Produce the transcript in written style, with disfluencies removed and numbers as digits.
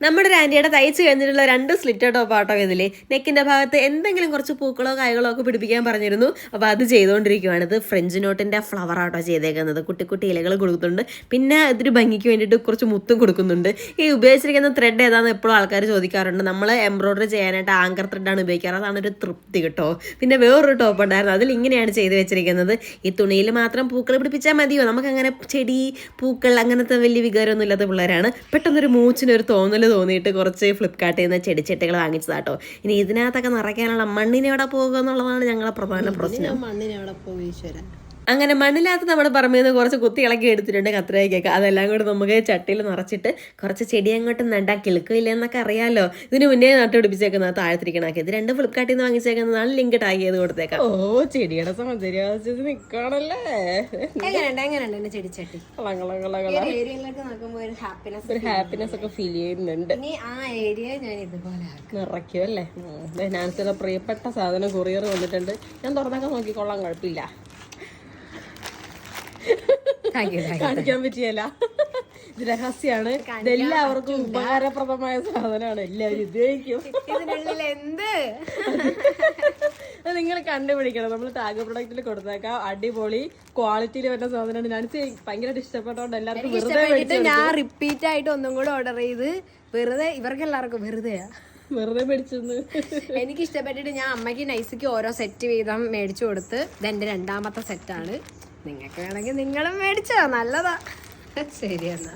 നമ്മുടെ ഒരു ആൻറ്റിയുടെ തയ്ച്ച് കഴിഞ്ഞിട്ടുള്ള 2 സ്ലിറ്റർ ടോപ്പ് ആട്ടോ ഇതിൽ. നെക്കിൻ്റെ ഭാഗത്ത് എന്തെങ്കിലും കുറച്ച് പൂക്കളോ കായകളോ ഒക്കെ പിടിപ്പിക്കാൻ പറഞ്ഞിരുന്നു. അപ്പോൾ അത് ചെയ്തുകൊണ്ടിരിക്കുകയാണ്. ഇത് ഫ്രഞ്ച് നോട്ടിൻ്റെ ഫ്ലവർ ആട്ടോ ചെയ്തേക്കുന്നത്. കുട്ടി കുട്ടി ഇലകൾ കൊടുക്കുന്നുണ്ട്. പിന്നെ ഇതൊരു ഭംഗിക്ക് വേണ്ടിയിട്ട് കുറച്ച് മുത്തും കൊടുക്കുന്നുണ്ട്. ഈ ഉപയോഗിച്ചിരിക്കുന്ന ത്രെഡ് ഏതാണെന്ന് എപ്പോഴും ആൾക്കാർ ചോദിക്കാറുണ്ട്. നമ്മൾ എംബ്രോയ്ഡറി ചെയ്യാനായിട്ട് ആങ്കർ ത്രെഡാണ് ഉപയോഗിക്കാറ്. അതാണ് ഒരു തൃപ്തി കേട്ടോ. പിന്നെ വേറൊരു ടോപ്പ് ഉണ്ടായിരുന്നു. അതിൽ ഇങ്ങനെയാണ് ചെയ്ത് വെച്ചിരിക്കുന്നത്. ഈ തുണിയിൽ മാത്രം പൂക്കൾ പിടിപ്പിച്ചാൽ മതിയോ? നമുക്കങ്ങനെ ചെടി പൂക്കൾ അങ്ങനത്തെ വലിയ വികാരമൊന്നും ഇല്ലാത്ത പിള്ളേരാണ്. പെട്ടെന്നൊരു മൂച്ചിനൊരു തോന്നിയിട്ട് കുറച്ച് ഫ്ലിപ്കാർട്ടിൽ നിന്ന് ചെടിച്ചട്ടികൾ വാങ്ങിച്ചതാട്ടോ. ഇനി ഇതിനകത്തൊക്കെ നിറയ്ക്കാനുള്ള മണ്ണിന് എവിടെ പോകുക എന്നുള്ളതാണ് ഞങ്ങളുടെ പ്രധാന പ്രശ്നം. മണ്ണിന് എവിടെ പോകും ഈശ്വര. അങ്ങനെ മണ്ണിനകത്ത് നമ്മുടെ പറമ്പിൽ നിന്ന് കുറച്ച് കുത്തി ഇളക്കി എടുത്തിട്ടുണ്ട് കത്രികയൊക്കെ. അതെല്ലാം കൂടി നമുക്ക് ചട്ടിയിൽ നിറച്ചിട്ട് കുറച്ച് ചെടി അങ്ങോട്ട് നട്ടാ കിളുക്കില്ല എന്നൊക്കെ അറിയാമല്ലോ. ഇതിന് മുന്നേ നട്ടുപിടിപ്പിച്ചേക്കുന്നത് താഴത്തിരിക്കണാക്കി. ഇത് 2 ഫ്ലിപ്കാർട്ടിൽ നിന്ന് വാങ്ങിച്ചേക്കുന്നതാണ്. ലിങ്ക് ടാഗ് ചെയ്ത് കൊടുത്തേക്കാം. ഓ ചെടിയുടെ സൗന്ദര്യം നിൽക്കണല്ലേ. എങ്ങനെയുണ്ട് ചെടിച്ചട്ടി? ഒരു ഹാപ്പിനെസ് ഒക്കെ ഫീൽ ചെയ്യുന്നുണ്ട്. നിറയ്ക്കും അല്ലേ. നാൻസിയുടെ പ്രിയപ്പെട്ട സാധനം കൊറിയർ വന്നിട്ടുണ്ട്. ഞാൻ തുറന്നൊക്കെ നോക്കിക്കൊള്ളാൻ കുഴപ്പമില്ല. കാണിക്കാൻ പറ്റിയല്ല. ഇത് രഹസ്യമാണ്. ഇതെല്ലാവർക്കും ഉപകാരപ്രദമായ സാധനമാണ്. എല്ലാവരും ഉപയോഗിക്കും. അത് നിങ്ങൾ കണ്ടുപിടിക്കണം. നമ്മൾ ടാഗ് പ്രൊഡക്റ്റിൽ കൊടുത്തേക്കാം. അടിപൊളി ക്വാളിറ്റിയിൽ വരുന്ന സാധനമാണ്. ഞാൻ ഭയങ്കരമായിട്ട് ഇഷ്ടപ്പെട്ടോണ്ട് എല്ലാവർക്കും വെറുതെ ഞാൻ റിപ്പീറ്റ് ആയിട്ട് ഒന്നും കൂടെ ഓർഡർ ചെയ്ത് വെറുതെ ഇവർക്ക് എല്ലാവർക്കും വെറുതെ മേടിച്ചെന്ന് എനിക്ക് ഇഷ്ടപ്പെട്ടിട്ട് ഞാൻ അമ്മയ്ക്ക് നൈസിക്ക് ഓരോ സെറ്റ് വീതം മേടിച്ചു കൊടുത്ത്. ഇതെന്റെ 2ാമത്തെ സെറ്റാണ്. നിങ്ങൾക്ക് വേണമെങ്കിൽ നിങ്ങളും മേടിച്ചോ, നല്ലതാ. ശരി എന്നാ.